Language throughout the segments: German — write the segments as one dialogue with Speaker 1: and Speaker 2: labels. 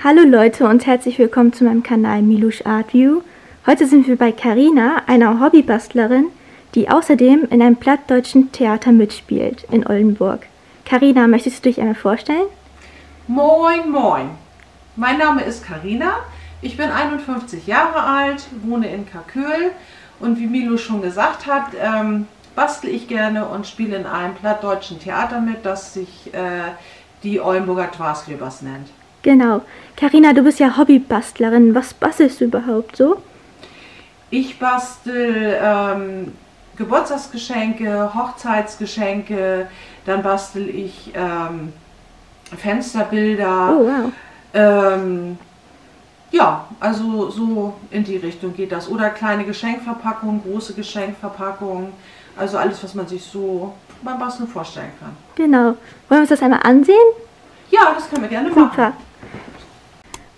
Speaker 1: Hallo Leute und herzlich willkommen zu meinem Kanal Milusch Art View. Heute sind wir bei Carina, einer Hobbybastlerin, die außerdem in einem plattdeutschen Theater mitspielt in Oldenburg. Carina, möchtest du dich einmal vorstellen?
Speaker 2: Moin, moin. Mein Name ist Carina. Ich bin 51 Jahre alt, wohne in Karköl und wie Milo schon gesagt hat, bastle ich gerne und spiele in einem plattdeutschen Theater mit, das sich die Oldenburger Twarslöbers nennt.
Speaker 1: Genau. Carina, du bist ja Hobbybastlerin. Was bastelst du überhaupt so?
Speaker 2: Ich bastel Geburtstagsgeschenke, Hochzeitsgeschenke, dann bastel ich Fensterbilder.
Speaker 1: Oh, wow.
Speaker 2: Ja, also so in die Richtung geht das. Oder kleine Geschenkverpackungen, große Geschenkverpackungen. Also alles, was man sich so beim Basteln vorstellen kann.
Speaker 1: Genau. Wollen wir uns das einmal ansehen?
Speaker 2: Ja, das können wir gerne machen.
Speaker 1: Super.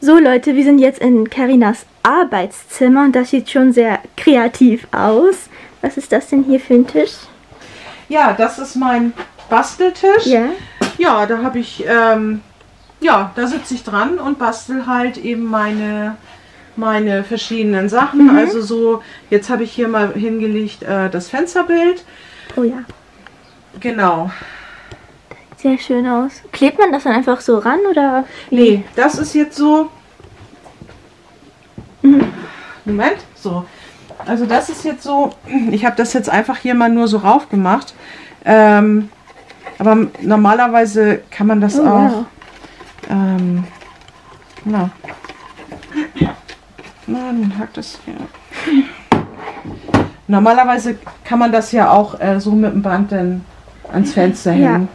Speaker 1: So Leute, wir sind jetzt in Carinas Arbeitszimmer und das sieht schon sehr kreativ aus. Was ist das denn hier für ein Tisch?
Speaker 2: Ja, das ist mein Basteltisch.
Speaker 1: Ja.
Speaker 2: Ja, da habe ich, ja, da sitze ich dran und bastel halt eben meine verschiedenen Sachen. Also so, jetzt habe ich hier mal hingelegt das Fensterbild.
Speaker 1: Oh ja.
Speaker 2: Genau.
Speaker 1: Sehr schön aus. Klebt man das dann einfach so ran oder?
Speaker 2: Nee, das ist jetzt so. Moment, so. Also das ist jetzt so. Ich habe das jetzt einfach hier mal nur so rauf gemacht. Aber normalerweise kann man das auch.
Speaker 1: Wow.
Speaker 2: Na, dann hakt das hier. Normalerweise kann man das ja auch so mit dem Band dann ans Fenster hängen.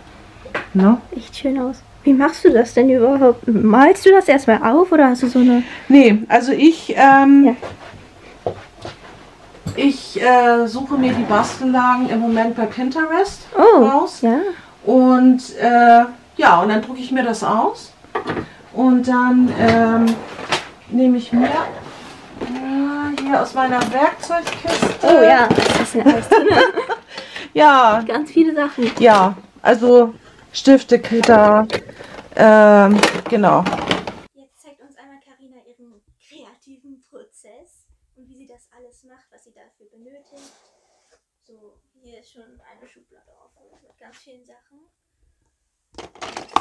Speaker 2: No?
Speaker 1: Echt schön aus. Wie machst du das denn überhaupt? Malst du das erstmal auf oder hast du so eine...
Speaker 2: Nee, also ich suche mir die Bastellagen im Moment bei Pinterest raus.
Speaker 1: Ja.
Speaker 2: Und ja, und dann drucke ich mir das aus. Und dann nehme ich mir hier aus meiner Werkzeugkiste.
Speaker 1: Oh ja, das ist ja alles drin.
Speaker 2: Ja.
Speaker 1: Ganz viele Sachen.
Speaker 2: Ja, also Stifte, Kitter, genau.
Speaker 1: Jetzt zeigt uns einmal Carina ihren kreativen Prozess und wie sie das alles macht, was sie dafür benötigt. So, hier ist schon eine Schublade offen mit ganz vielen Sachen.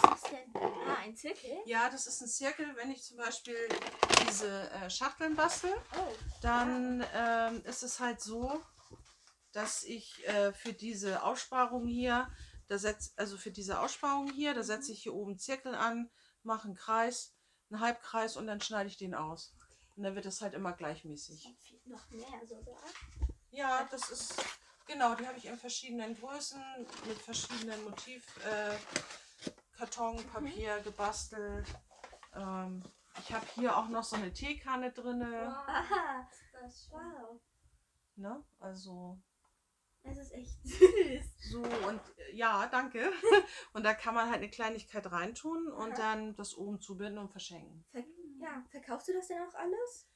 Speaker 1: Was ist denn? Ah, ein Zirkel?
Speaker 2: Ja, das ist ein Zirkel. Wenn ich zum Beispiel diese Schachteln bastel, dann ist es halt so, dass ich für diese Aussparung hier, da setze ich hier oben einen Zirkel an, mache einen Kreis, einen Halbkreis und dann schneide ich den aus. Und dann wird das halt immer gleichmäßig.
Speaker 1: Noch mehr sogar.
Speaker 2: Ja, das ist, genau, die habe ich in verschiedenen Größen, mit verschiedenen Karton, Papier gebastelt. Ich habe hier auch noch so eine Teekanne drin.
Speaker 1: Wow.
Speaker 2: Ne? Also.
Speaker 1: Das ist echt süß.
Speaker 2: So und ja, danke. Und da kann man halt eine Kleinigkeit reintun und dann das oben zubinden und verschenken.
Speaker 1: Ja, verkaufst du das denn auch alles?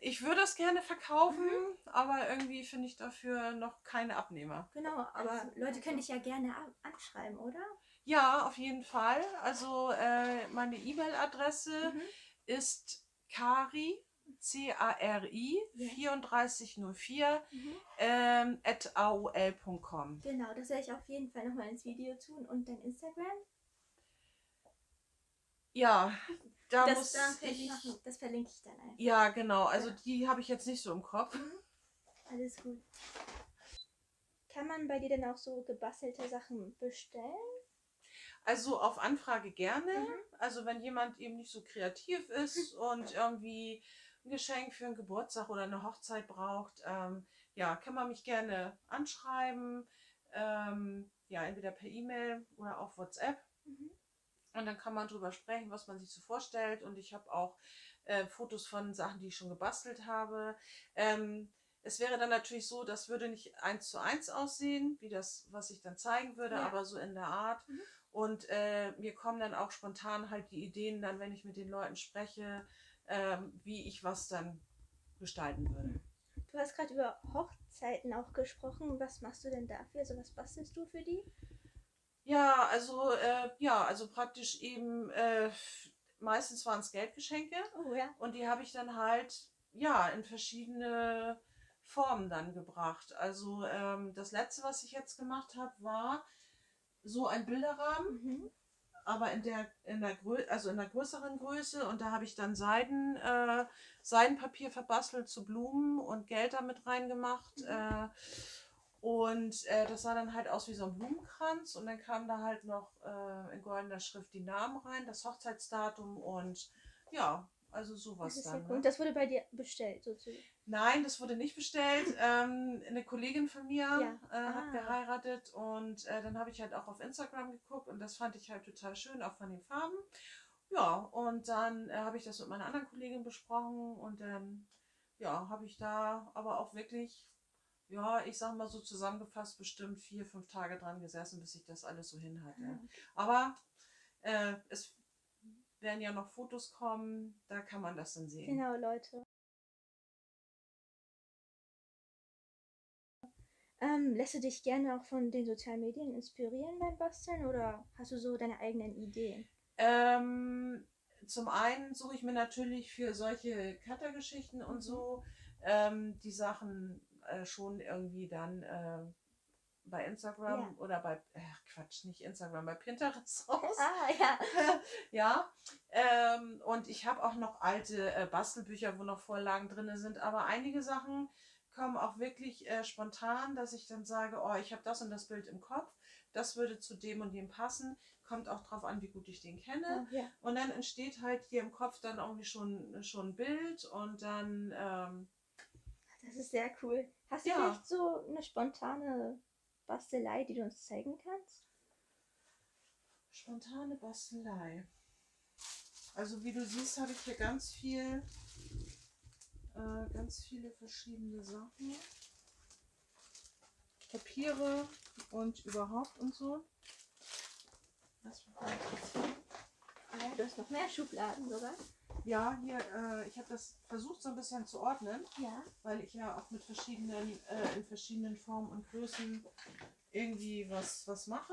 Speaker 2: Ich würde das gerne verkaufen, aber irgendwie finde ich dafür noch keine Abnehmer.
Speaker 1: Genau, aber Leute können dich ja gerne anschreiben, oder?
Speaker 2: Ja, auf jeden Fall. Also meine E-Mail-Adresse ist Cari, C-A-R-I 3404 @aol.com.
Speaker 1: Genau, das werde ich auf jeden Fall nochmal ins Video tun. Und dein Instagram?
Speaker 2: Ja,
Speaker 1: das verlinke ich dann einfach.
Speaker 2: Ja, genau. Also die habe ich jetzt nicht so im Kopf.
Speaker 1: Alles gut. Kann man bei dir denn auch so gebastelte Sachen bestellen?
Speaker 2: Also auf Anfrage gerne. Also wenn jemand eben nicht so kreativ ist und irgendwie ein Geschenk für einen Geburtstag oder eine Hochzeit braucht, ja, kann man mich gerne anschreiben. Ja, entweder per E-Mail oder auf WhatsApp. Und dann kann man drüber sprechen, was man sich so vorstellt. Und ich habe auch Fotos von Sachen, die ich schon gebastelt habe. Es wäre dann natürlich so, das würde nicht 1:1 aussehen, wie das, was ich dann zeigen würde, aber so in der Art. Und mir kommen dann auch spontan halt die Ideen, dann, wenn ich mit den Leuten spreche, wie ich was dann gestalten würde.
Speaker 1: Du hast gerade über Hochzeiten auch gesprochen. Was machst du denn dafür? Also was bastelst du für die?
Speaker 2: Ja, also praktisch eben meistens waren es Geldgeschenke
Speaker 1: Oh ja.
Speaker 2: und die habe ich dann halt, ja, in verschiedene Formen dann gebracht. Also das letzte, was ich jetzt gemacht habe, war so ein Bilderrahmen,
Speaker 1: Mhm.
Speaker 2: aber also in der größeren Größe, und da habe ich dann Seidenpapier verbastelt zu Blumen und Geld damit reingemacht. Das sah dann halt aus wie so ein Blumenkranz, und dann kam da halt noch in goldener Schrift die Namen rein, das Hochzeitsdatum und ja, also
Speaker 1: Das
Speaker 2: sowas
Speaker 1: ist sehr
Speaker 2: dann.
Speaker 1: cool.
Speaker 2: Ne?
Speaker 1: Und das wurde bei dir bestellt, sozusagen.
Speaker 2: Nein, das wurde nicht bestellt. Eine Kollegin von mir
Speaker 1: Ja.
Speaker 2: hat geheiratet, und dann habe ich halt auch auf Instagram geguckt, und das fand ich halt total schön, auch von den Farben. Ja, und dann habe ich das mit meiner anderen Kollegin besprochen, und dann ja, habe ich da aber auch wirklich, ja, ich sag mal so zusammengefasst, bestimmt 4, 5 Tage dran gesessen, bis ich das alles so hin hatte.
Speaker 1: Ah, okay.
Speaker 2: Aber es werden ja noch Fotos kommen, da kann man das dann sehen.
Speaker 1: Genau, Leute. Lässt du dich gerne auch von den sozialen Medien inspirieren beim Basteln oder hast du so deine eigenen Ideen?
Speaker 2: Zum einen suche ich mir natürlich für solche Cutter-Geschichten und so die Sachen schon irgendwie dann bei Instagram oder bei, Quatsch, nicht Instagram, bei Pinterest raus.
Speaker 1: Ah, ja.
Speaker 2: Ja, und ich habe auch noch alte Bastelbücher, wo noch Vorlagen drin sind, aber einige Sachen kommen auch wirklich spontan, dass ich dann sage, oh, ich habe das und das Bild im Kopf, das würde zu dem und dem passen, kommt auch drauf an, wie gut ich den kenne.
Speaker 1: Ah, ja.
Speaker 2: Und dann entsteht halt hier im Kopf dann irgendwie schon ein Bild, und dann,
Speaker 1: Das ist sehr cool. Hast du
Speaker 2: ja,
Speaker 1: vielleicht so eine spontane Bastelei, die du uns zeigen kannst?
Speaker 2: spontane Bastelei. Also wie du siehst, habe ich hier ganz viele verschiedene Sachen. Papiere und überhaupt und so. Lass mich mal kurz sehen.
Speaker 1: Ah ja, du hast noch mehr Schubladen sogar.
Speaker 2: Ja, hier, ich habe das versucht so ein bisschen zu ordnen,
Speaker 1: Ja.
Speaker 2: weil ich ja auch mit in verschiedenen Formen und Größen irgendwie was mache.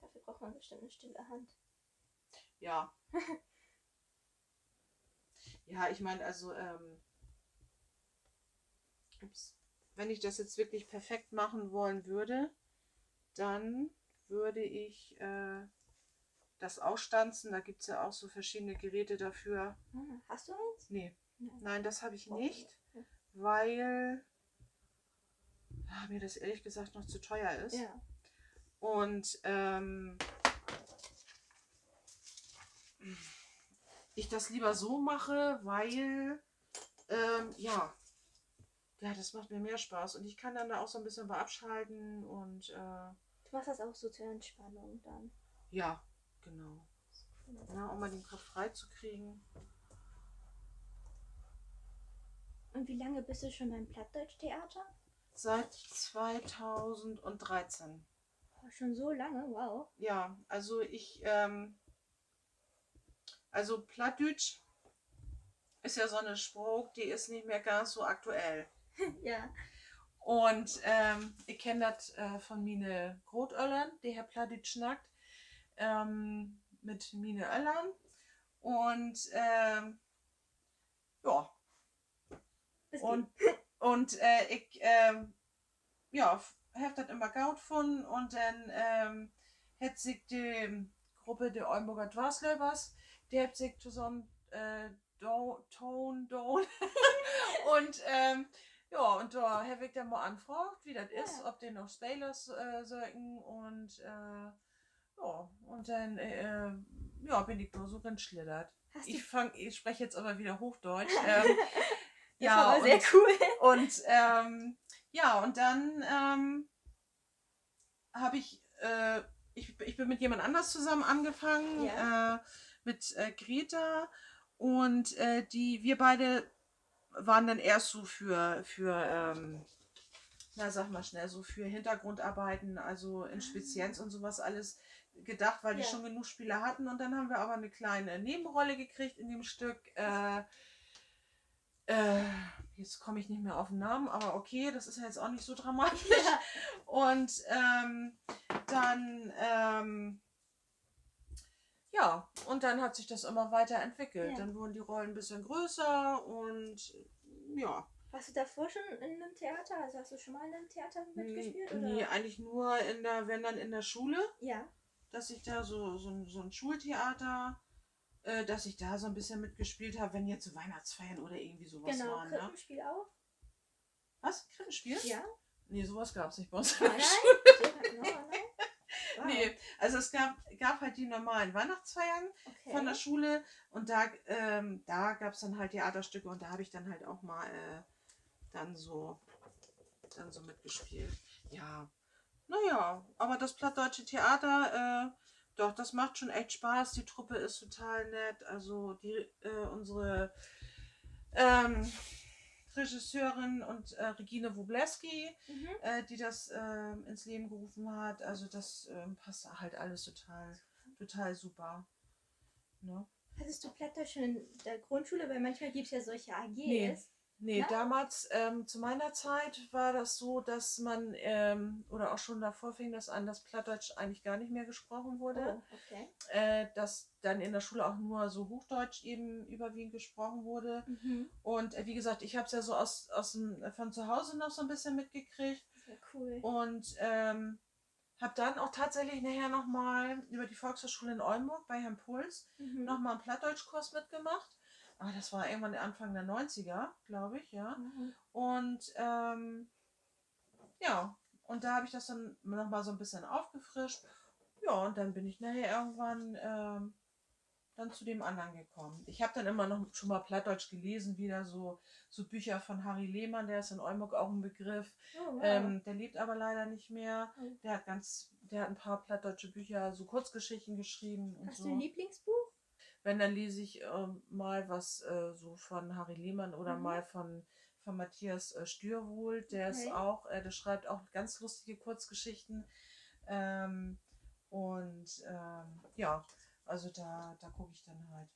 Speaker 1: Dafür braucht man bestimmt eine stille Hand.
Speaker 2: Ja. Ja, ich meine, also, wenn ich das jetzt wirklich perfekt machen wollen würde, dann würde ich das ausstanzen. Da gibt es ja auch so verschiedene Geräte dafür.
Speaker 1: Hast du eins?
Speaker 2: Nee,
Speaker 1: Nein.
Speaker 2: nein, das habe ich
Speaker 1: Okay.
Speaker 2: nicht,
Speaker 1: Ja.
Speaker 2: weil mir das ehrlich gesagt noch zu teuer ist.
Speaker 1: Ja.
Speaker 2: Und ich das lieber so mache, weil ja, das macht mir mehr Spaß, und ich kann dann da auch so ein bisschen bei abschalten und
Speaker 1: Du machst das auch so zur Entspannung dann.
Speaker 2: ja, genau.
Speaker 1: Cool.
Speaker 2: Ja, um mal den Kopf frei zu kriegen.
Speaker 1: Und wie lange bist du schon beim Plattdeutsch-Theater?
Speaker 2: Seit 2013.
Speaker 1: Oh, schon so lange, wow.
Speaker 2: Ja, also also Plattdeutsch ist ja so eine Spruch, die ist nicht mehr ganz so aktuell.
Speaker 1: Ja.
Speaker 2: Und ich kenne das von meine Großeltern, die Herr Plattdeutsch schnackt, mit meine Öllern. Und ja. Und ich ja, habe das immer gaut gefunden, und dann hat sich die Gruppe der Oldenburger Dwarslöbers, die hat sich zusammen Ton und ja, und da habe ich dann mal angefragt, wie das ist, ob die noch Spalers sollten, und ja, und dann ja, bin ich da so reinschlittert. Ich spreche jetzt aber wieder Hochdeutsch.
Speaker 1: Das war aber sehr cool.
Speaker 2: Und ja, und dann habe ich bin mit jemand anders zusammen angefangen, mit Greta, und wir beide waren dann erst so für na sag mal schnell, so für Hintergrundarbeiten, also in Spezienz und sowas alles gedacht, weil die schon genug Spieler hatten, und dann haben wir aber eine kleine Nebenrolle gekriegt in dem Stück. Jetzt komme ich nicht mehr auf den Namen, aber okay, das ist ja jetzt auch nicht so dramatisch. Ja. Und dann ja, und dann hat sich das immer weiterentwickelt.
Speaker 1: Ja.
Speaker 2: Dann wurden die Rollen ein bisschen größer und ja.
Speaker 1: Warst du davor schon in einem Theater? Also hast du schon mal in einem Theater mitgespielt? Oder?
Speaker 2: Nee, eigentlich nur wenn dann in der Schule,
Speaker 1: Ja.
Speaker 2: dass ich da so ein Schultheater, dass ich da so ein bisschen mitgespielt habe, wenn jetzt so Weihnachtsfeiern oder irgendwie sowas
Speaker 1: Genau,
Speaker 2: waren. Ne?
Speaker 1: Krippenspiel auch?
Speaker 2: Was? Krippenspiel?
Speaker 1: Ja.
Speaker 2: Nee, sowas gab es nicht bei uns.
Speaker 1: Nein, nein. Nein. Wow.
Speaker 2: Nee, also es gab halt die normalen Weihnachtsfeiern
Speaker 1: Okay.
Speaker 2: von der Schule und da gab es dann halt Theaterstücke und da habe ich dann halt auch mal dann so mitgespielt. Ja, naja, aber das Plattdeutsche Theater, doch, das macht schon echt Spaß. Die Truppe ist total nett. Also unsere Regisseurin und Regine Wobleski, die das ins Leben gerufen hat. Also das passt halt alles total super. Ne?
Speaker 1: Hattest du Plattdeutsch schon in der Grundschule? Weil manchmal gibt es ja solche AGs.
Speaker 2: Nee,
Speaker 1: Ja?
Speaker 2: damals, zu meiner Zeit war das so, dass man, oder auch schon davor fing das an, dass Plattdeutsch eigentlich gar nicht mehr gesprochen wurde.
Speaker 1: Oh, okay.
Speaker 2: Dass dann in der Schule auch nur so Hochdeutsch eben überwiegend gesprochen wurde. Und wie gesagt, ich habe es ja so von zu Hause noch so ein bisschen mitgekriegt.
Speaker 1: Sehr cool.
Speaker 2: Und habe dann auch tatsächlich nachher nochmal über die Volkshochschule in Oldenburg bei Herrn Puls nochmal einen Plattdeutschkurs mitgemacht. Aber das war irgendwann Anfang der 90er, glaube ich, ja. Und ja, und da habe ich das dann nochmal so ein bisschen aufgefrischt. Ja, und dann bin ich nachher irgendwann dann zu dem anderen gekommen. Ich habe dann immer noch schon mal Plattdeutsch gelesen, wieder so Bücher von Harry Lehmann, der ist in Oldenburg auch ein Begriff.
Speaker 1: Oh, wow.
Speaker 2: Der lebt aber leider nicht mehr. Der hat ein paar plattdeutsche Bücher, so Kurzgeschichten geschrieben. Und
Speaker 1: Hast
Speaker 2: so.
Speaker 1: du ein Lieblingsbuch?
Speaker 2: Wenn, dann lese ich mal was so von Harry Lehmann oder mal von Matthias Stürwohl. Der ist auch, der schreibt auch ganz lustige Kurzgeschichten. Ja, also da gucke ich dann halt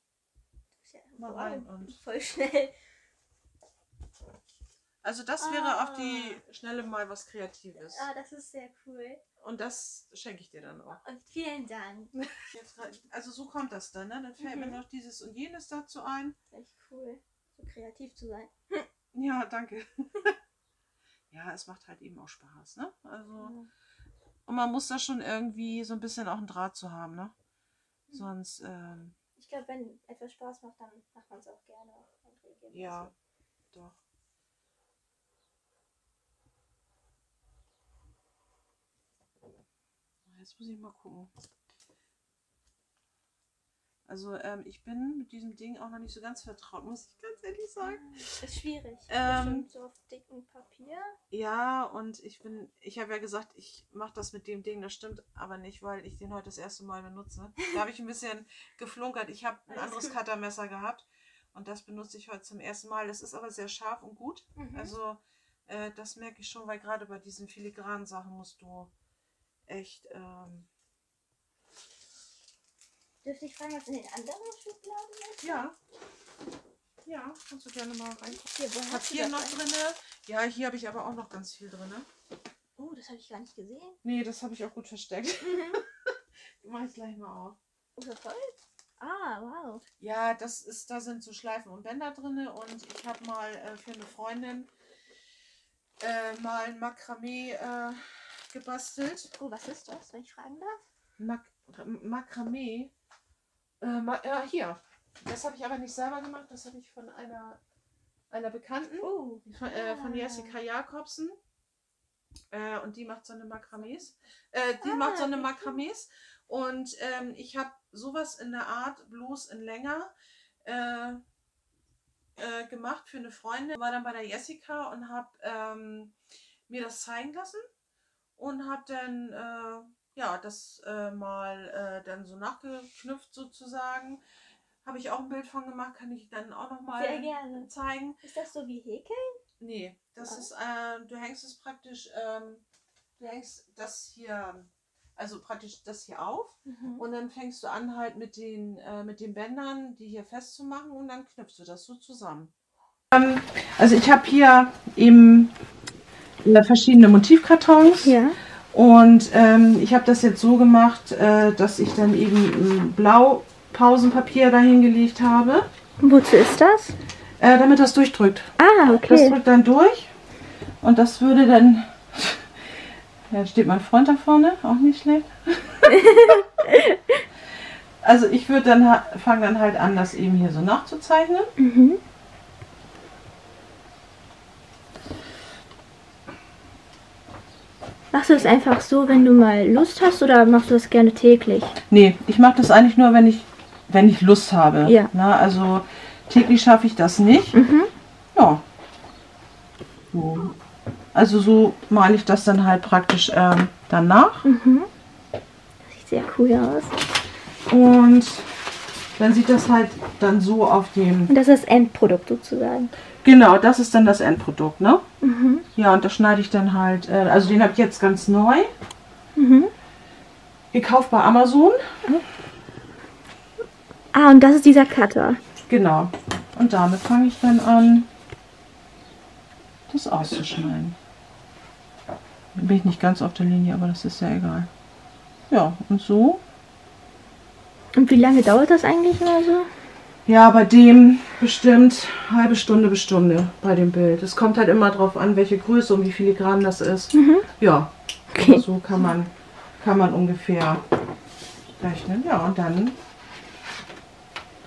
Speaker 2: mal rein. Und
Speaker 1: voll schnell.
Speaker 2: also das wäre auf die Schnelle mal was Kreatives.
Speaker 1: Ah, das ist sehr cool.
Speaker 2: Und das schenke ich dir dann auch.
Speaker 1: Und vielen Dank.
Speaker 2: Also so kommt das dann, ne? Dann fällt mir noch dieses und jenes dazu ein.
Speaker 1: Echt cool, so kreativ zu sein.
Speaker 2: Ja, danke. Ja, es macht halt eben auch Spaß, ne? Also, und man muss da schon irgendwie so ein bisschen auch einen Draht zu haben, ne? Sonst,
Speaker 1: ich glaube, wenn etwas Spaß macht, dann macht man es auch gerne.
Speaker 2: Ja, doch. Jetzt muss ich mal gucken. Also ich bin mit diesem Ding auch noch nicht so ganz vertraut, muss ich ganz ehrlich sagen.
Speaker 1: Ist schwierig. Bestimmt so auf dicken Papier.
Speaker 2: Ja, und ich habe ja gesagt, ich mache das mit dem Ding, das stimmt aber nicht, weil ich den heute das erste Mal benutze. Da habe ich ein bisschen geflunkert. Ich habe ein anderes Cuttermesser gehabt und das benutze ich heute zum ersten Mal. Das ist aber sehr scharf und gut. Also das merke ich schon, weil gerade bei diesen filigranen Sachen musst du echt...
Speaker 1: Dürfte ich fragen, was in den anderen Schubladen ist?
Speaker 2: Ja. Ja, kannst du gerne mal rein.
Speaker 1: Hier, wo hast du
Speaker 2: Papier
Speaker 1: das
Speaker 2: noch
Speaker 1: denn?
Speaker 2: drin. Ja, hier habe ich aber auch noch ganz viel drin.
Speaker 1: Oh, das habe ich gar nicht gesehen.
Speaker 2: Nee, das habe ich auch gut versteckt. Die mache ich gleich mal auf.
Speaker 1: Oh, so toll. Ah, wow.
Speaker 2: Ja, da sind so Schleifen und Bänder drin und ich habe mal für eine Freundin mal ein Makramee gebastelt.
Speaker 1: Oh, was ist das, wenn ich fragen darf?
Speaker 2: Makramee? Hier. Das habe ich aber nicht selber gemacht, das habe ich von einer Bekannten, von Jessica Jakobsen. Und die macht so eine Makramees. Und ich habe sowas in der Art, bloß in länger, gemacht für eine Freundin. War dann bei der Jessica und habe mir das zeigen lassen und habe dann das mal dann so nachgeknüpft sozusagen. Habe ich auch ein Bild von gemacht, kann ich dann auch noch mal zeigen.
Speaker 1: Ist das so wie Häkeln?
Speaker 2: Nee, das ist, du hängst es praktisch, du hängst das hier, also praktisch das hier auf und dann fängst du an halt mit den Bändern, die hier festzumachen und dann knüpfst du das so zusammen. Also ich habe hier eben verschiedene Motivkartons. Ja. Und ich habe das jetzt so gemacht, dass ich dann eben blau Pausenpapier dahin gelegt habe.
Speaker 1: Wozu ist das?
Speaker 2: Damit das durchdrückt.
Speaker 1: Ah, okay.
Speaker 2: Das drückt dann durch und das würde dann... Ja, steht mein Freund da vorne, auch nicht schlecht. Also ich würde dann fange dann halt an, das eben hier so nachzuzeichnen.
Speaker 1: Mhm. Machst du das einfach so, wenn du mal Lust hast, oder machst du das gerne täglich?
Speaker 2: Nee, ich mache das eigentlich nur, wenn ich Lust habe.
Speaker 1: Ja.
Speaker 2: Na, also täglich schaffe ich das nicht.
Speaker 1: Mhm.
Speaker 2: Ja. So. Also so male ich das dann halt praktisch danach.
Speaker 1: Mhm. Das sieht sehr cool aus.
Speaker 2: Und dann sieht das halt dann so auf dem...
Speaker 1: Und das ist das Endprodukt sozusagen.
Speaker 2: Genau, das ist dann das Endprodukt, ne?
Speaker 1: Mhm.
Speaker 2: Ja, und das schneide ich dann halt... also den habe ich jetzt ganz neu.
Speaker 1: Mhm.
Speaker 2: Gekauft bei Amazon.
Speaker 1: Ah, und das ist dieser Cutter.
Speaker 2: Genau. Und damit fange ich dann an, das auszuschneiden. Da bin ich nicht ganz auf der Linie, aber das ist ja egal. Ja, und so.
Speaker 1: Und wie lange dauert das eigentlich mal so?
Speaker 2: Ja, bei dem bestimmt halbe Stunde bis Stunde bei dem Bild. Es kommt halt immer drauf an, welche Größe und wie filigran das ist.
Speaker 1: Mhm.
Speaker 2: Ja,
Speaker 1: Okay.
Speaker 2: so kann man ungefähr rechnen. Ja, und dann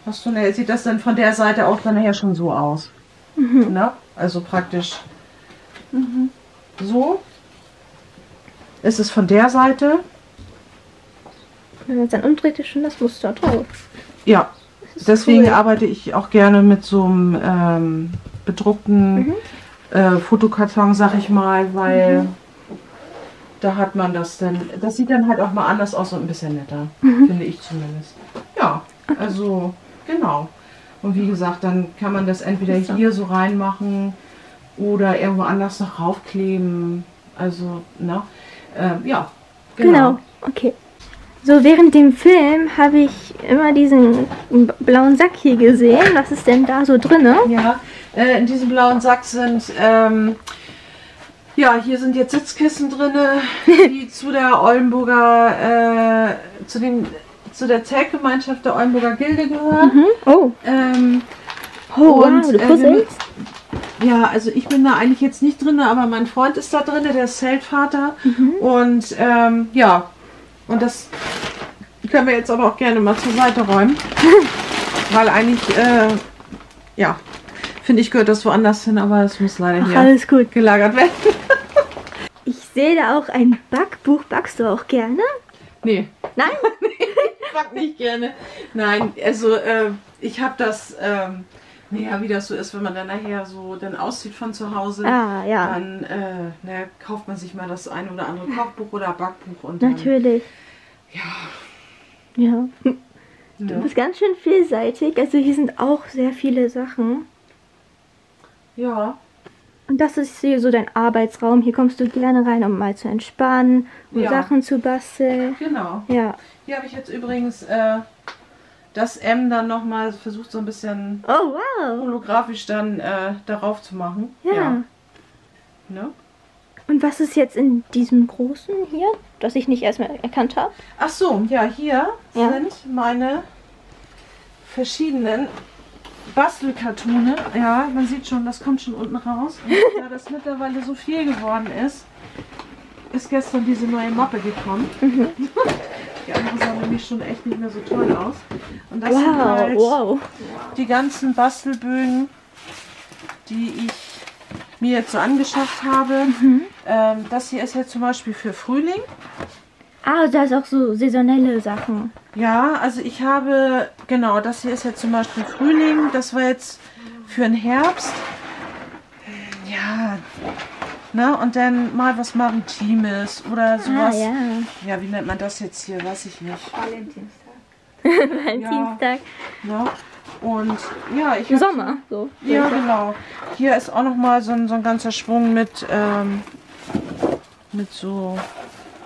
Speaker 2: hast du, sieht das dann von der Seite auch dann nachher schon so aus.
Speaker 1: Mhm.
Speaker 2: Ne? Also praktisch so ist es von der Seite.
Speaker 1: Wenn man es dann umdreht, ist schon das Muster drauf.
Speaker 2: Ja,
Speaker 1: Das ist
Speaker 2: deswegen
Speaker 1: cool.
Speaker 2: arbeite ich auch gerne mit so einem bedruckten Fotokarton, sag ich mal, weil da hat man das dann, das sieht dann halt auch mal anders aus und ein bisschen netter, finde ich zumindest. Ja, also genau. Und wie gesagt, dann kann man das entweder hier so reinmachen oder irgendwo anders noch raufkleben. Also, ne? Ja,
Speaker 1: Genau, okay. So, während dem Film habe ich immer diesen blauen Sack hier gesehen. Was ist denn da so drin?
Speaker 2: Ja, in diesem blauen Sack sind, ja, hier sind jetzt Sitzkissen drin, die zu der Oldenburger, zu der Zeltgemeinschaft der Oldenburger Gilde gehören.
Speaker 1: Mhm. Oh. Oh,
Speaker 2: und,
Speaker 1: wow, du puzzelst?
Speaker 2: Ja, also ich bin da eigentlich jetzt nicht drin, aber mein Freund ist da drin, der ist Zeltvater. Und ja, und das können wir jetzt aber auch gerne mal zur Seite räumen. Weil eigentlich, ja, finde ich, gehört das woanders hin, aber es muss leider
Speaker 1: Ach,
Speaker 2: hier
Speaker 1: alles gut.
Speaker 2: gelagert werden.
Speaker 1: Ich sehe da auch ein Backbuch. Backst du auch gerne?
Speaker 2: Nee.
Speaker 1: Nein?
Speaker 2: Ich back nicht gerne. Nein, also ich habe das, naja, wie das so ist, wenn man dann nachher so dann auszieht von zu Hause,
Speaker 1: Ah, ja.
Speaker 2: dann ne, kauft man sich mal das ein oder andere Kochbuch oder Backbuch und dann,
Speaker 1: Natürlich.
Speaker 2: ja.
Speaker 1: Ja. Du
Speaker 2: Ne?
Speaker 1: bist ganz schön vielseitig. Also hier sind auch sehr viele Sachen.
Speaker 2: Ja,
Speaker 1: Und das ist hier so dein Arbeitsraum. Hier kommst du gerne rein, um mal zu entspannen und
Speaker 2: Ja.
Speaker 1: Sachen zu basteln.
Speaker 2: genau.
Speaker 1: Ja.
Speaker 2: Hier habe ich jetzt übrigens das M dann nochmal versucht, so ein bisschen
Speaker 1: Oh, wow.
Speaker 2: holographisch dann darauf zu machen.
Speaker 1: Ja.
Speaker 2: Ne?
Speaker 1: Und was ist jetzt in diesem großen hier, das ich nicht erstmal erkannt habe?
Speaker 2: Ach so, ja, hier
Speaker 1: Ja.
Speaker 2: sind meine verschiedenen Bastelkartone. Ja, man sieht schon, das kommt schon unten raus. Und da das mittlerweile so viel geworden ist gestern diese neue Mappe gekommen. Die andere sah nämlich schon echt nicht mehr so toll aus. Und das sind
Speaker 1: Wow,
Speaker 2: halt
Speaker 1: wow.
Speaker 2: die ganzen Bastelbögen, die ich mir jetzt so angeschafft habe. Das hier ist jetzt zum Beispiel für Frühling.
Speaker 1: Ah, da ist auch so saisonelle Sachen.
Speaker 2: Ja, also ich habe, genau, das hier ist jetzt zum Beispiel Frühling. Das war jetzt für den Herbst. Ja, ne, und dann mal was Maritimes oder sowas.
Speaker 1: Ah, ja.
Speaker 2: Ja, wie nennt man das jetzt hier? Weiß ich nicht.
Speaker 1: Valentinstag.
Speaker 2: Ne? Und ja, ich
Speaker 1: Im
Speaker 2: hab
Speaker 1: Sommer. So.
Speaker 2: Ja, genau. Hier ist auch noch mal so ein ganzer Schwung mit so,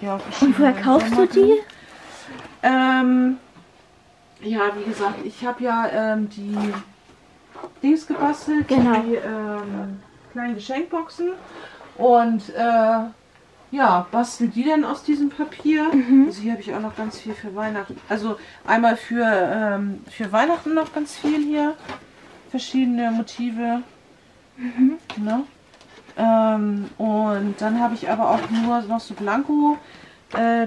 Speaker 2: ja,
Speaker 1: Und woher kaufst du die?
Speaker 2: Ja, wie gesagt, ich habe ja die Dings gebastelt,
Speaker 1: Genau.
Speaker 2: die kleinen Geschenkboxen und ja, bastel die denn aus diesem Papier. Also hier habe ich auch noch ganz viel für Weihnachten. Also einmal für Weihnachten noch ganz viel hier. Verschiedene Motive. Ne? Und dann habe ich aber auch nur noch so Blanko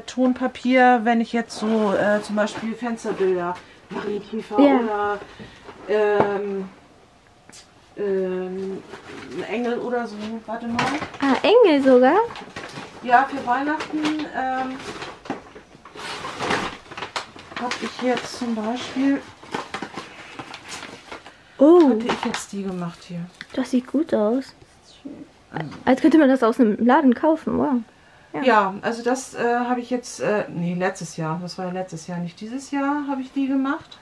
Speaker 2: Tonpapier, wenn ich jetzt so zum Beispiel Fensterbilder, Marienkäfer oder ein Engel oder so. Warte mal.
Speaker 1: Ah, Engel sogar?
Speaker 2: Ja, für Weihnachten habe ich jetzt zum Beispiel hatte ich jetzt die gemacht hier.
Speaker 1: Das sieht gut aus. Als könnte man das aus einem Laden kaufen, wow.
Speaker 2: Ja, also das habe ich jetzt, nee, letztes Jahr, das war ja letztes Jahr, nicht dieses Jahr habe ich die gemacht.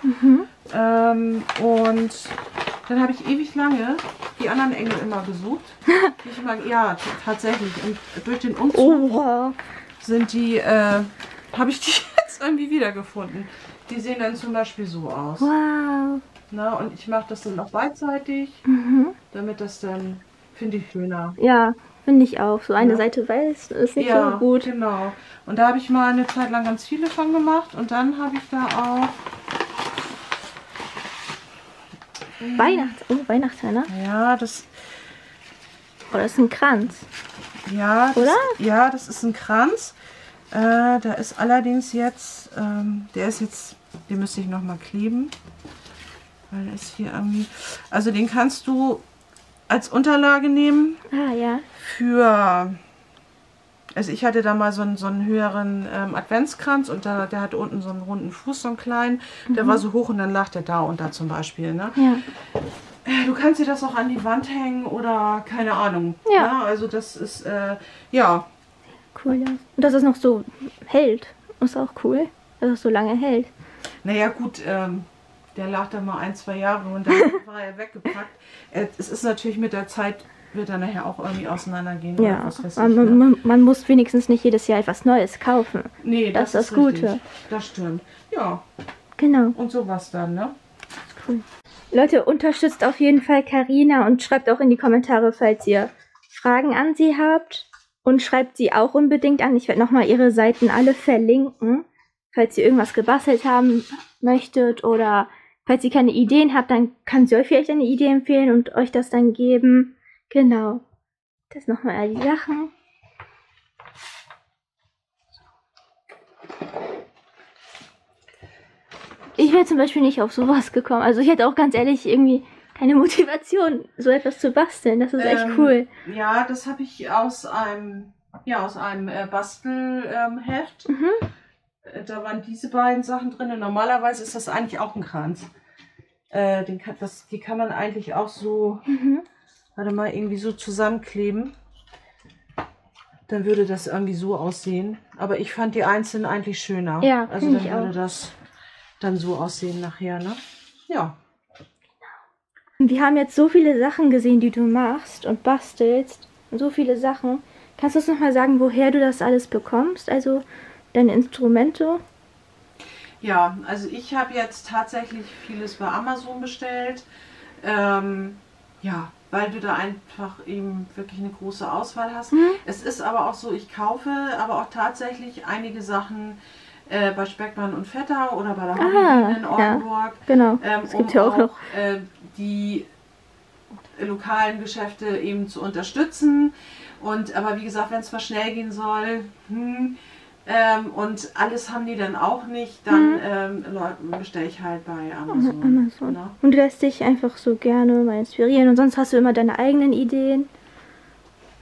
Speaker 2: Und dann habe ich ewig lange die anderen Engel immer gesucht. Ja, tatsächlich. Und durch den Umzug sind die, habe ich die jetzt irgendwie wiedergefunden. Die sehen dann zum Beispiel so aus.
Speaker 1: Wow.
Speaker 2: Na, und ich mache das dann auch beidseitig, damit das dann, finde ich, schöner.
Speaker 1: Ja, finde ich auch. So eine Seite weiß ist nicht so gut.
Speaker 2: Genau. Und da habe ich mal eine Zeit lang ganz viele von gemacht. Und dann habe ich da auch
Speaker 1: Weihnachtsmänner?
Speaker 2: Ja, das...
Speaker 1: Oh, das ist ein Kranz.
Speaker 2: Ja,
Speaker 1: oder?
Speaker 2: Ja, das ist ein Kranz. Da ist allerdings jetzt... der ist jetzt... Den müsste ich nochmal kleben. Weil der ist hier irgendwie... Also den kannst du als Unterlage nehmen.
Speaker 1: Ah, ja.
Speaker 2: Für... Also ich hatte da mal so einen höheren Adventskranz und der hatte unten so einen runden Fuß, so einen kleinen. Der war so hoch und dann lag der da und da zum Beispiel. Ne?
Speaker 1: Ja.
Speaker 2: Du kannst dir das auch an die Wand hängen oder keine Ahnung.
Speaker 1: Ja.
Speaker 2: Ne? Also das ist, ja.
Speaker 1: Cool, ja. Und dass es noch so hält. Ist auch cool, dass es so lange hält.
Speaker 2: Naja gut, der lag da mal 1, 2 Jahre und dann war er weggepackt. Es ist natürlich mit der Zeit... wird dann nachher auch irgendwie auseinandergehen.
Speaker 1: Ja,
Speaker 2: oder was
Speaker 1: man muss wenigstens nicht jedes Jahr etwas Neues kaufen.
Speaker 2: Nee,
Speaker 1: das ist das Gute.
Speaker 2: Richtig. Das stimmt. Ja.
Speaker 1: Genau.
Speaker 2: Und sowas dann, ne?
Speaker 1: Cool. Leute, unterstützt auf jeden Fall Carina und schreibt auch in die Kommentare, falls ihr Fragen an sie habt. Und schreibt sie auch unbedingt an. Ich werde nochmal ihre Seiten alle verlinken. Falls ihr irgendwas gebastelt haben möchtet oder falls ihr keine Ideen habt, dann kann sie euch vielleicht eine Idee empfehlen und euch das dann geben. Genau. Das nochmal all die Sachen. Ich wäre zum Beispiel nicht auf sowas gekommen. Also ich hätte auch ganz ehrlich irgendwie keine Motivation, so etwas zu basteln. Das ist echt cool.
Speaker 2: Ja, das habe ich aus einem Bastelheft. Da waren diese beiden Sachen drin. Und normalerweise ist das eigentlich auch ein Kranz. Die kann man eigentlich auch so... Warte mal, irgendwie so zusammenkleben. Dann würde das irgendwie so aussehen. Aber ich fand die einzelnen eigentlich schöner.
Speaker 1: Ja,
Speaker 2: also dann würde das dann so aussehen nachher, ne? Ja.
Speaker 1: Wir haben jetzt so viele Sachen gesehen, die du machst und bastelst. So viele Sachen. Kannst du uns nochmal sagen, woher du das alles bekommst? Also deine Instrumente?
Speaker 2: Ja, also ich habe jetzt tatsächlich vieles bei Amazon bestellt. Ja, weil du da einfach eben wirklich eine große Auswahl hast. Es ist aber auch so, ich kaufe aber auch tatsächlich einige Sachen bei Speckmann und Vetter oder bei der Hobby in Oldenburg.
Speaker 1: Ja, genau. Es gibt ja auch noch
Speaker 2: die lokalen Geschäfte eben zu unterstützen. Aber wie gesagt, wenn es mal schnell gehen soll, und alles haben die dann auch nicht, dann bestelle ich halt bei Amazon. Genau.
Speaker 1: Und du lässt dich einfach so gerne mal inspirieren und sonst hast du immer deine eigenen Ideen.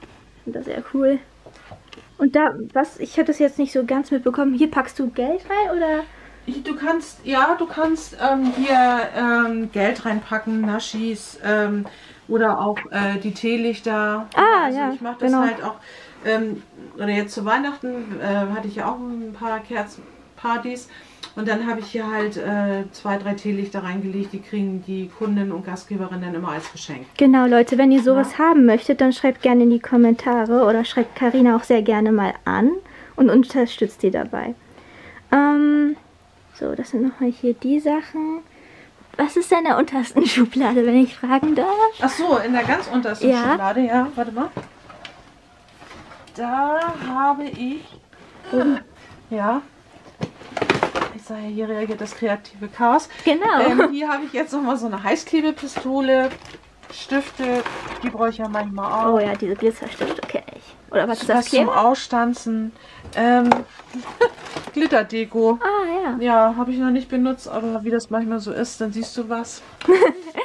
Speaker 1: Ich finde das sehr cool. Und ich hatte das jetzt nicht so ganz mitbekommen, hier packst du Geld rein oder?
Speaker 2: Du kannst hier Geld reinpacken, Naschis oder auch die Teelichter. Also ich mache das halt auch. Oder jetzt zu Weihnachten hatte ich ja auch ein paar Kerzenpartys und dann habe ich hier halt 2, 3 Teelichter reingelegt, die kriegen die Kunden und Gastgeberinnen dann immer als Geschenk.
Speaker 1: Genau, Leute, wenn ihr sowas haben möchtet, dann schreibt gerne in die Kommentare oder schreibt Carina auch sehr gerne mal an und unterstützt die dabei. So, das sind nochmal hier die Sachen. Was ist denn in der untersten Schublade, wenn ich fragen darf?
Speaker 2: Ach so, in der ganz untersten Schublade, ja, warte mal. da habe ich, ja, ich sage ja, hier reagiert das kreative Chaos.
Speaker 1: Genau.
Speaker 2: Hier habe ich jetzt nochmal so eine Heißklebepistole, Stifte, die brauche ich ja manchmal auch.
Speaker 1: Oh ja, diese Glitzerstifte kenne ich. Oder was ist
Speaker 2: Was
Speaker 1: das
Speaker 2: zum
Speaker 1: hier?
Speaker 2: Ausstanzen. Glitterdeko.
Speaker 1: Ah ja.
Speaker 2: Ja, habe ich noch nicht benutzt, aber wie das manchmal so ist, dann siehst du was.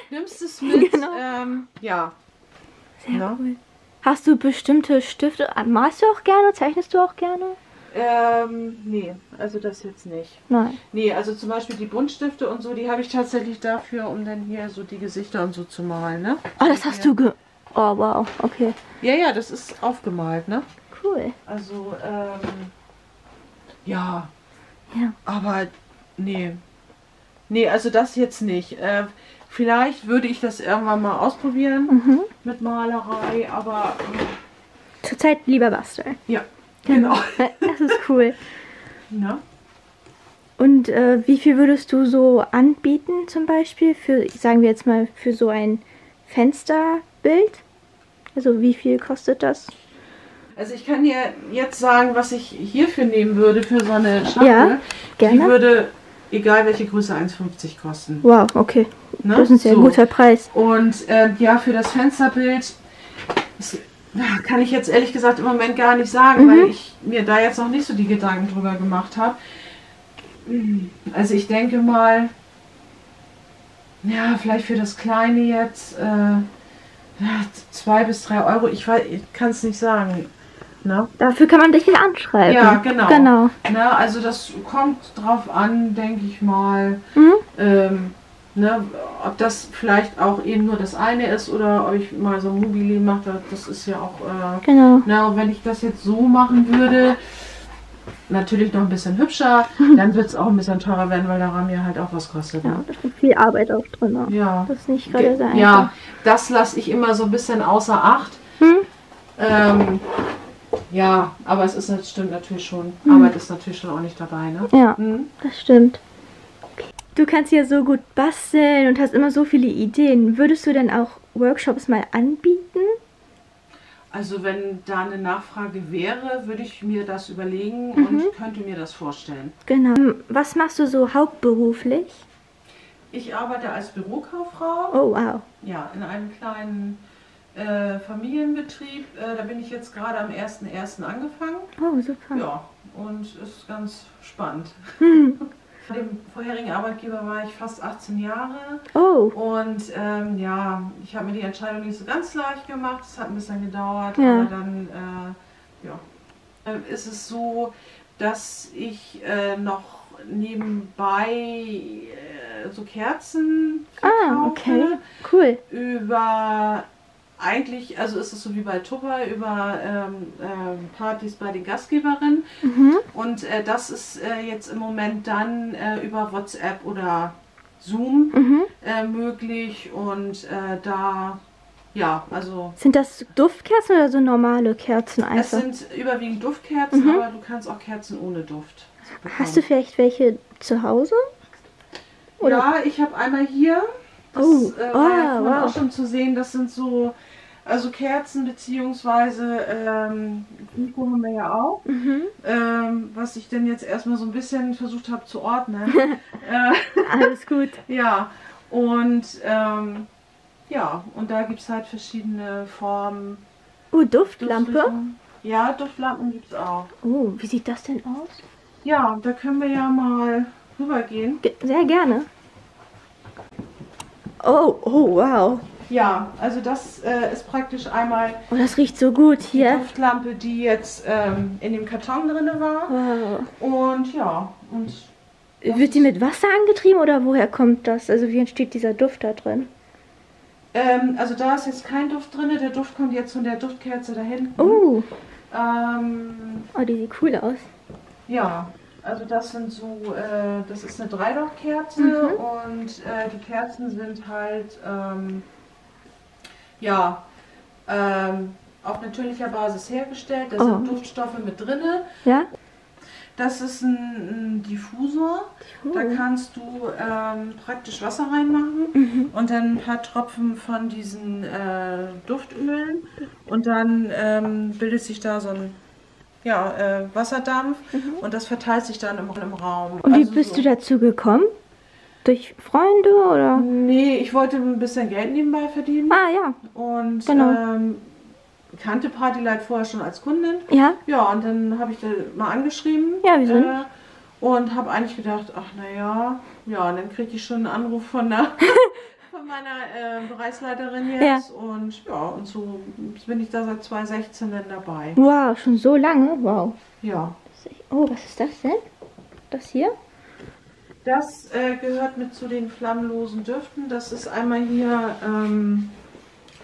Speaker 2: Nimmst es mit.
Speaker 1: Genau.
Speaker 2: Ja.
Speaker 1: Sehr
Speaker 2: Ja.
Speaker 1: cool. Hast du bestimmte Stifte? Malst du auch gerne? Zeichnest du auch gerne?
Speaker 2: Nee, also das jetzt nicht.
Speaker 1: Nein.
Speaker 2: Nee, also zum Beispiel die Buntstifte und so, die habe ich tatsächlich dafür, um dann hier so die Gesichter und so zu malen, ne?
Speaker 1: Oh, das hast du Oh, wow. Okay.
Speaker 2: Ja, ja, das ist aufgemalt, ne?
Speaker 1: Cool.
Speaker 2: Also, ja.
Speaker 1: Ja.
Speaker 2: Aber, nee. Nee, also das jetzt nicht. Vielleicht würde ich das irgendwann mal ausprobieren mit Malerei, aber
Speaker 1: Zurzeit lieber basteln.
Speaker 2: ja, genau.
Speaker 1: Das ist cool.
Speaker 2: Ne?
Speaker 1: Und wie viel würdest du so anbieten zum Beispiel für, sagen wir jetzt mal, für so ein Fensterbild? Also wie viel kostet das?
Speaker 2: Also ich kann dir jetzt sagen, was ich hierfür nehmen würde, für so eine Schachtel.
Speaker 1: Ja, gerne.
Speaker 2: Die würde, egal welche Größe, 1,50 kosten.
Speaker 1: Wow, okay.
Speaker 2: Ne?
Speaker 1: Das ist ein sehr guter Preis.
Speaker 2: Und ja, für das Fensterbild kann ich jetzt ehrlich gesagt im Moment gar nicht sagen, weil ich mir da jetzt noch nicht so die Gedanken drüber gemacht habe. Also ich denke mal, ja, vielleicht für das Kleine jetzt 2 bis 3 Euro. Ich kann es nicht sagen. Ne?
Speaker 1: Dafür kann man dich ja anschreiben.
Speaker 2: Ja, genau.
Speaker 1: Genau.
Speaker 2: Ne, also das kommt drauf an, denke ich mal. Ne, ob das vielleicht auch eben nur das eine ist oder ob ich mal so ein Mobile mache, das ist ja auch,
Speaker 1: Genau.
Speaker 2: ne, und wenn ich das jetzt so machen würde, natürlich noch ein bisschen hübscher, dann wird es auch ein bisschen teurer werden, weil der Rahmen ja halt auch was kostet. Ne?
Speaker 1: Ja, da ist viel Arbeit auch drin.
Speaker 2: Ja.
Speaker 1: Das ist nicht gerade so einfach.
Speaker 2: Ja, das lasse ich immer so ein bisschen außer Acht. Ja, aber es ist, das stimmt natürlich schon. Arbeit ist natürlich schon auch nicht dabei, ne?
Speaker 1: Ja, das stimmt. Du kannst ja so gut basteln und hast immer so viele Ideen. Würdest du denn auch Workshops mal anbieten?
Speaker 2: Also wenn da eine Nachfrage wäre, würde ich mir das überlegen und könnte mir das vorstellen.
Speaker 1: Genau. Was machst du so hauptberuflich?
Speaker 2: Ich arbeite als Bürokauffrau.
Speaker 1: Oh, wow.
Speaker 2: Ja, in einem kleinen Familienbetrieb. Da bin ich jetzt gerade am 1.1. angefangen.
Speaker 1: Oh, super.
Speaker 2: Ja, und ist ganz spannend. Bei dem vorherigen Arbeitgeber war ich fast 18 Jahre.
Speaker 1: Oh.
Speaker 2: Und ja, ich habe mir die Entscheidung nicht so ganz leicht gemacht. Es hat ein bisschen gedauert,
Speaker 1: Ja.
Speaker 2: aber dann ist es so, dass ich noch nebenbei so Kerzen verkaufe.
Speaker 1: Okay. Cool.
Speaker 2: Über eigentlich, also ist es so wie bei Tupper, über Partys bei den Gastgeberinnen. Und das ist jetzt im Moment dann über WhatsApp oder Zoom möglich. Und da, ja, also...
Speaker 1: Sind das Duftkerzen oder so normale Kerzen
Speaker 2: Es
Speaker 1: einfach?
Speaker 2: sind überwiegend Duftkerzen, aber du kannst auch Kerzen ohne Duft bekommen.
Speaker 1: Hast du vielleicht welche zu Hause? Oder?
Speaker 2: Ja, ich habe einmal hier. Das war ja vorhin auch schon zu sehen. Das sind so, also Kerzen beziehungsweise Nico haben wir ja auch. Was ich denn jetzt erstmal so ein bisschen versucht habe zu ordnen.
Speaker 1: Alles gut.
Speaker 2: Ja, und ja, und da gibt es halt verschiedene Formen.
Speaker 1: Duftlampe?
Speaker 2: Duftrichtungen. Ja, Duftlampen gibt es auch.
Speaker 1: Oh, wie sieht das denn aus?
Speaker 2: Ja, da können wir ja mal rübergehen.
Speaker 1: Sehr gerne. Oh, wow.
Speaker 2: Ja, also das ist praktisch einmal
Speaker 1: Oh, das riecht so gut
Speaker 2: die
Speaker 1: hier.
Speaker 2: Duftlampe, die jetzt in dem Karton drin war.
Speaker 1: Wow.
Speaker 2: Und ja, und
Speaker 1: Wird die mit Wasser angetrieben oder woher kommt das? Also wie entsteht dieser Duft da drin?
Speaker 2: also da ist jetzt kein Duft drin, der Duft kommt jetzt von der Duftkerze da hinten.
Speaker 1: Oh,
Speaker 2: Die
Speaker 1: sieht cool aus.
Speaker 2: Ja, also das sind so, das ist eine Dreilochkerze und die Kerzen sind halt, ja, auf natürlicher Basis hergestellt. Da sind Duftstoffe mit drinne.
Speaker 1: Ja?
Speaker 2: Das ist ein Diffusor. Da kannst du praktisch Wasser reinmachen und dann ein paar Tropfen von diesen Duftölen und dann bildet sich da so ein Wasserdampf und das verteilt sich dann im Raum.
Speaker 1: Und wie
Speaker 2: Also
Speaker 1: bist
Speaker 2: so.
Speaker 1: du dazu gekommen? Durch Freunde oder?
Speaker 2: Nee, ich wollte ein bisschen Geld nebenbei verdienen.
Speaker 1: Ah ja,
Speaker 2: Und
Speaker 1: genau.
Speaker 2: kannte Partylight vorher schon als Kundin.
Speaker 1: Ja,
Speaker 2: Ja, und dann habe ich da mal angeschrieben.
Speaker 1: Ja, wieso nicht?
Speaker 2: Und habe eigentlich gedacht, ach naja, ja, und dann kriege ich schon einen Anruf von meiner Bereichsleiterin jetzt.
Speaker 1: Ja.
Speaker 2: Und ja, und so bin ich da seit 2016 dann dabei.
Speaker 1: wow, schon so lange, wow.
Speaker 2: Ja.
Speaker 1: Oh, was ist das denn? Das hier?
Speaker 2: Das gehört mit zu den flammlosen Düften. Das ist einmal hier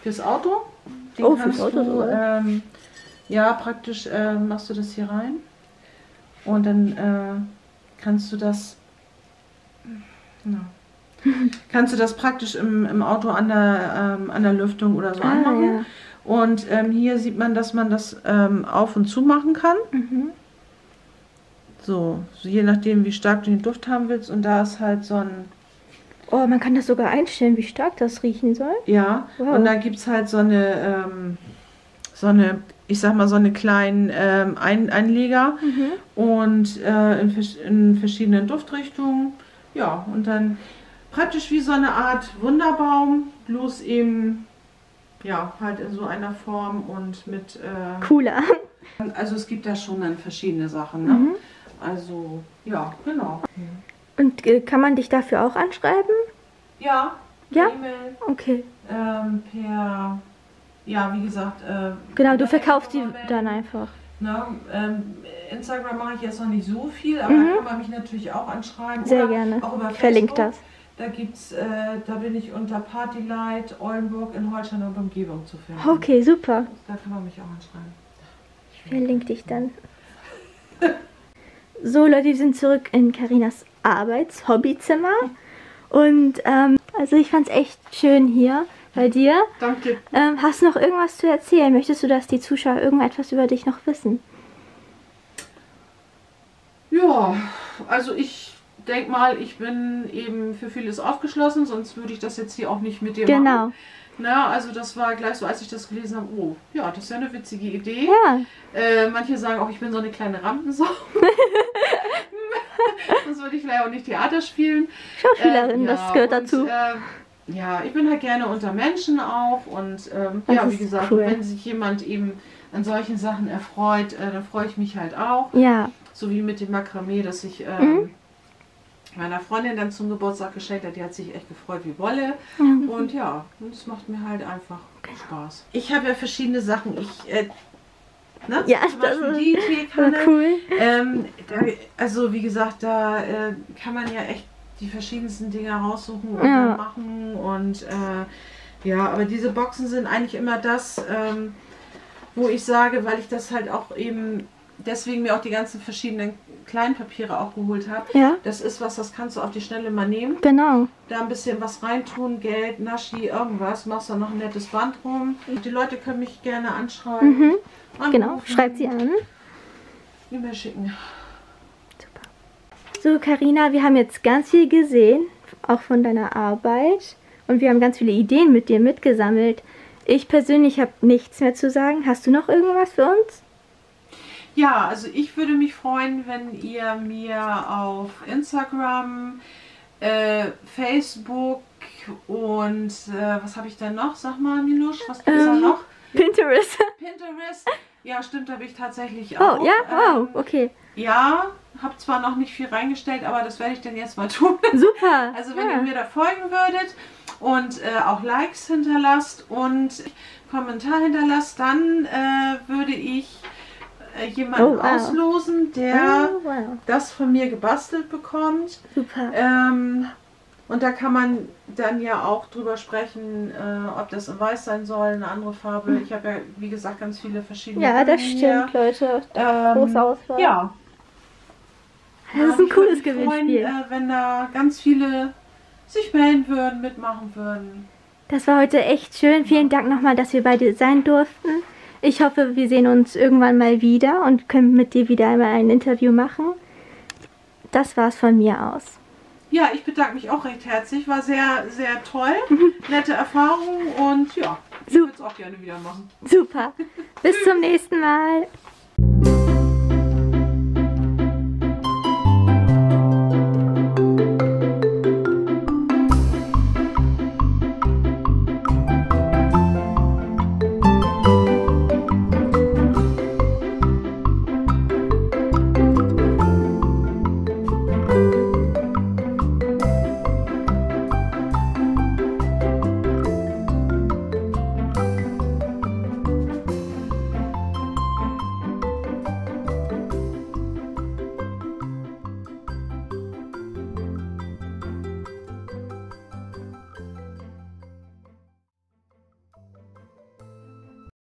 Speaker 2: fürs Auto. Den
Speaker 1: Oh, fürs
Speaker 2: kannst
Speaker 1: Auto
Speaker 2: du,
Speaker 1: sogar.
Speaker 2: ja, praktisch machst du das hier rein. Und dann kannst du das kannst du das praktisch im Auto an der Lüftung oder so anmachen.
Speaker 1: ja.
Speaker 2: Und hier sieht man, dass man das auf und zu machen kann.
Speaker 1: Mhm.
Speaker 2: So je nachdem, wie stark du den Duft haben willst. Und da ist halt so ein,
Speaker 1: Oh, man kann das sogar einstellen, wie stark das riechen soll.
Speaker 2: ja,
Speaker 1: Wow.
Speaker 2: und da gibt es halt so eine, ich sag mal, so eine kleinen Einleger und in verschiedenen Duftrichtungen. Ja, und dann praktisch wie so eine Art Wunderbaum, bloß eben, ja, halt in so einer Form und mit,
Speaker 1: Cooler.
Speaker 2: also es gibt da schon dann verschiedene Sachen, ne?
Speaker 1: Mhm.
Speaker 2: Also, ja, genau.
Speaker 1: Und kann man dich dafür auch anschreiben?
Speaker 2: Ja,
Speaker 1: Ja?
Speaker 2: per E-Mail,
Speaker 1: Okay.
Speaker 2: ja, wie gesagt,
Speaker 1: Genau, du verkaufst die dann einfach.
Speaker 2: ne, Instagram mache ich jetzt noch nicht so viel, aber da kann man mich natürlich auch anschreiben.
Speaker 1: Sehr
Speaker 2: Oder
Speaker 1: gerne.
Speaker 2: auch über
Speaker 1: Ich verlinke
Speaker 2: Facebook.
Speaker 1: das.
Speaker 2: Da gibt's, da bin ich unter Partylight Oldenburg in Holstein und Umgebung zu finden.
Speaker 1: Okay, super.
Speaker 2: Da kann man mich auch anschreiben.
Speaker 1: Ich verlinke dich dann. So, Leute, wir sind zurück in Carinas Hobbyzimmer. Und also ich fand es echt schön hier bei dir.
Speaker 2: Danke.
Speaker 1: Hast du noch irgendwas zu erzählen? Möchtest du, dass die Zuschauer irgendetwas über dich noch wissen?
Speaker 2: Ja, also ich denke mal, ich bin eben für vieles aufgeschlossen, sonst würde ich das jetzt hier auch nicht mit dir machen.
Speaker 1: Genau.
Speaker 2: Na, also das war gleich so, als ich das gelesen habe, oh, ja, das ist ja eine witzige Idee.
Speaker 1: Ja.
Speaker 2: Manche sagen auch, ich bin so eine kleine Rampensau. Sonst würde ich vielleicht auch nicht Theater spielen.
Speaker 1: Schauspielerin,
Speaker 2: Ja,
Speaker 1: das gehört
Speaker 2: und,
Speaker 1: dazu.
Speaker 2: ja, ich bin halt gerne unter Menschen auch und
Speaker 1: Das
Speaker 2: ja, wie
Speaker 1: ist
Speaker 2: gesagt,
Speaker 1: cool.
Speaker 2: wenn sich jemand eben an solchen Sachen erfreut, dann freue ich mich halt auch.
Speaker 1: Ja.
Speaker 2: So wie mit dem Makramee, das ich meiner Freundin dann zum Geburtstag geschenkt hat. Die hat sich echt gefreut wie Wolle. Und ja, es macht mir halt einfach Spaß. Ich habe ja verschiedene Sachen. Ne?
Speaker 1: Ja,
Speaker 2: zum
Speaker 1: das
Speaker 2: Beispiel
Speaker 1: ist
Speaker 2: die Teekanne.
Speaker 1: cool.
Speaker 2: Also wie gesagt, da kann man ja echt die verschiedensten Dinge raussuchen und
Speaker 1: Ja.
Speaker 2: dann machen. Und ja, aber diese Boxen sind eigentlich immer das, wo ich sage, weil ich das halt auch eben, deswegen mir auch die ganzen verschiedenen Kleinpapiere auch geholt habe.
Speaker 1: Ja,
Speaker 2: Das ist was, das kannst du auf die Schnelle mal nehmen.
Speaker 1: genau.
Speaker 2: Da ein bisschen was reintun, Geld, Naschi, irgendwas, machst dann noch ein nettes Band rum. Die Leute können mich gerne anschreiben.
Speaker 1: Genau,
Speaker 2: anrufen,
Speaker 1: schreibt sie an.
Speaker 2: E-Mail schicken.
Speaker 1: So, Carina, wir haben jetzt ganz viel gesehen, auch von deiner Arbeit. Und wir haben ganz viele Ideen mit dir mitgesammelt. Ich persönlich habe nichts mehr zu sagen. Hast du noch irgendwas für uns?
Speaker 2: Ja, also ich würde mich freuen, wenn ihr mir auf Instagram, Facebook und was habe ich da noch? Sag mal, Minusch, was gibt es da noch?
Speaker 1: Pinterest.
Speaker 2: Pinterest. Ja, stimmt, da bin ich tatsächlich auch.
Speaker 1: Oh, ja? Wow, okay.
Speaker 2: Ja, habe zwar noch nicht viel reingestellt, aber das werde ich dann jetzt mal tun.
Speaker 1: Super.
Speaker 2: Also wenn
Speaker 1: ja.
Speaker 2: ihr mir da folgen würdet und auch Likes hinterlasst und Kommentar hinterlasst, dann würde ich jemanden auslosen, der das von mir gebastelt bekommt.
Speaker 1: Super.
Speaker 2: Und da kann man dann ja auch drüber sprechen, ob das in Weiß sein soll, eine andere Farbe. Ich habe ja, wie gesagt, ganz viele verschiedene
Speaker 1: Ja, das
Speaker 2: Farben
Speaker 1: stimmt, Leute. Große Auswahl.
Speaker 2: Ja.
Speaker 1: Das ist ein
Speaker 2: ich
Speaker 1: cooles
Speaker 2: würde mich
Speaker 1: Gewinnspiel.
Speaker 2: freuen, wenn da ganz viele sich melden würden, mitmachen würden.
Speaker 1: Das war heute echt schön. Vielen Dank nochmal, dass wir bei dir sein durften. Ich hoffe, wir sehen uns irgendwann mal wieder und können mit dir wieder einmal ein Interview machen. Das war's von mir aus.
Speaker 2: Ja, ich bedanke mich auch recht herzlich. War sehr, sehr toll. Nette Erfahrung und ja, ich würde es auch gerne wieder machen.
Speaker 1: Super. Bis zum nächsten Mal.